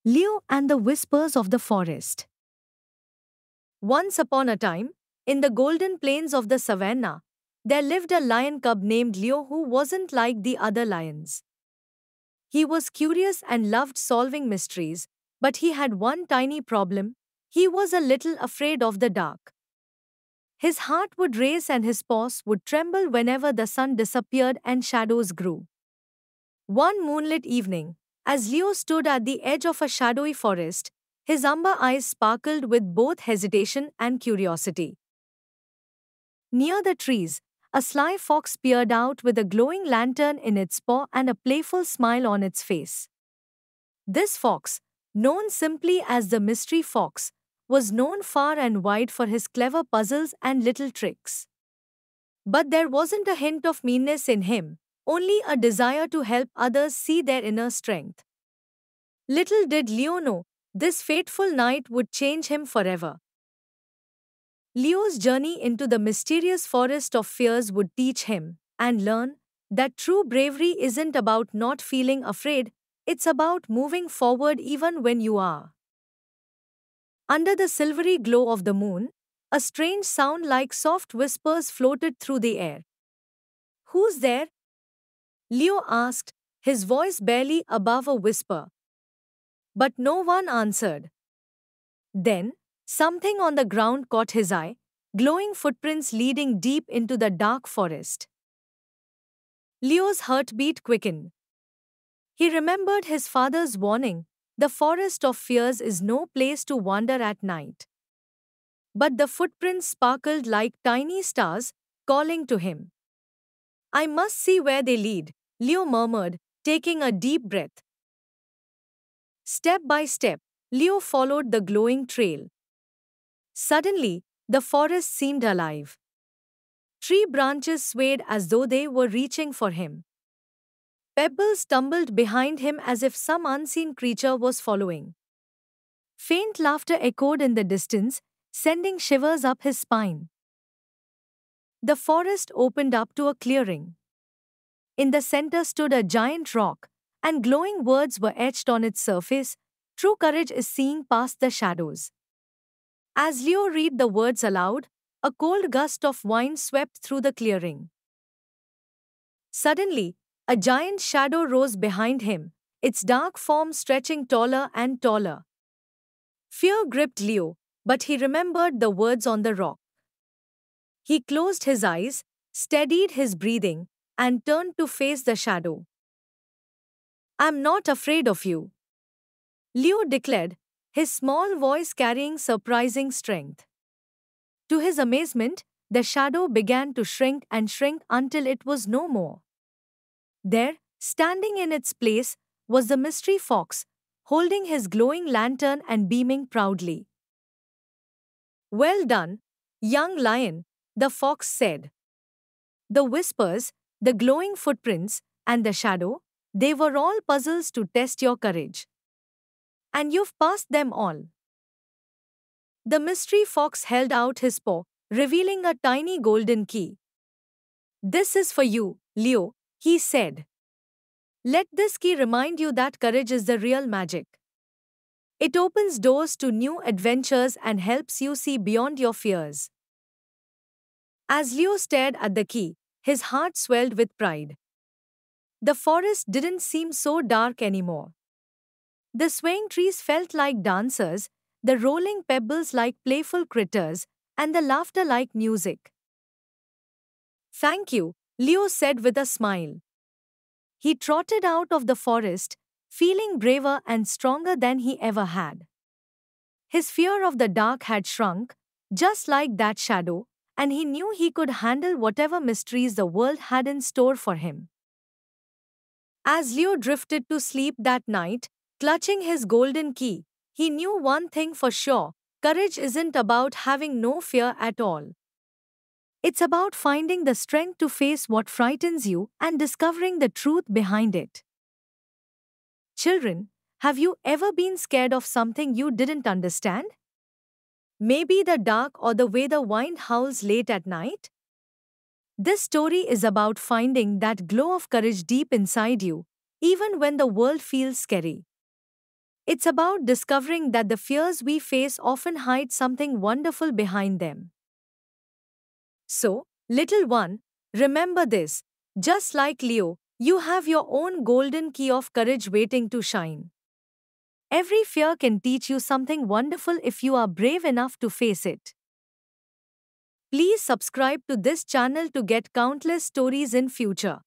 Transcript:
Leo and the Whispers of the Forest. Once upon a time, in the golden plains of the savannah, there lived a lion cub named Leo who wasn't like the other lions. He was curious and loved solving mysteries, but he had one tiny problem: he was a little afraid of the dark. His heart would race and his paws would tremble whenever the sun disappeared and shadows grew. One moonlit evening, as Leo stood at the edge of a shadowy forest, his umber eyes sparkled with both hesitation and curiosity. Near the trees, a sly fox peered out with a glowing lantern in its paw and a playful smile on its face. This fox, known simply as the Mystery Fox, was known far and wide for his clever puzzles and little tricks. But there wasn't a hint of meanness in him, only a desire to help others see their inner strength. Little did Leo know, this fateful night would change him forever. Leo's journey into the mysterious forest of fears would teach him and learn that true bravery isn't about not feeling afraid, it's about moving forward even when you are. Under the silvery glow of the moon, a strange sound like soft whispers floated through the air. "Who's there?" Leo asked, his voice barely above a whisper. But no one answered. Then, something on the ground caught his eye, glowing footprints leading deep into the dark forest. Leo's heartbeat quickened. He remembered his father's warning: the forest of fears is no place to wander at night. But the footprints sparkled like tiny stars, calling to him. "I must see where they lead," Leo murmured, taking a deep breath. Step by step, Leo followed the glowing trail. Suddenly, the forest seemed alive. Tree branches swayed as though they were reaching for him. Pebbles tumbled behind him as if some unseen creature was following. Faint laughter echoed in the distance, sending shivers up his spine. The forest opened up to a clearing. In the center stood a giant rock, and glowing words were etched on its surface: "True courage is seeing past the shadows." As Leo read the words aloud, a cold gust of wind swept through the clearing. Suddenly, a giant shadow rose behind him, its dark form stretching taller and taller. Fear gripped Leo, but he remembered the words on the rock. He closed his eyes, steadied his breathing, and turned to face the shadow. "I'm not afraid of you," Leo declared, his small voice carrying surprising strength. To his amazement, the shadow began to shrink and shrink until it was no more. There, standing in its place, was the Mystery Fox, holding his glowing lantern and beaming proudly. "Well done, young lion," the fox said. The whispers, the glowing footprints, and the shadow, they were all puzzles to test your courage. And you've passed them all. The Mystery Fox held out his paw, revealing a tiny golden key. "This is for you, Leo," he said. "Let this key remind you that courage is the real magic. It opens doors to new adventures and helps you see beyond your fears." As Leo stared at the key, his heart swelled with pride. The forest didn't seem so dark anymore. The swaying trees felt like dancers, the rolling pebbles like playful critters, and the laughter like music. "Thank you," Leo said with a smile. He trotted out of the forest, feeling braver and stronger than he ever had. His fear of the dark had shrunk, just like that shadow, and he knew he could handle whatever mysteries the world had in store for him. As Leo drifted to sleep that night, clutching his golden key, he knew one thing for sure: courage isn't about having no fear at all. It's about finding the strength to face what frightens you and discovering the truth behind it. Children, have you ever been scared of something you didn't understand? Maybe the dark or the way the wind howls late at night? This story is about finding that glow of courage deep inside you, even when the world feels scary. It's about discovering that the fears we face often hide something wonderful behind them. So, little one, remember this: just like Leo, you have your own golden key of courage waiting to shine. Every fear can teach you something wonderful if you are brave enough to face it. Please subscribe to this channel to get countless stories in future.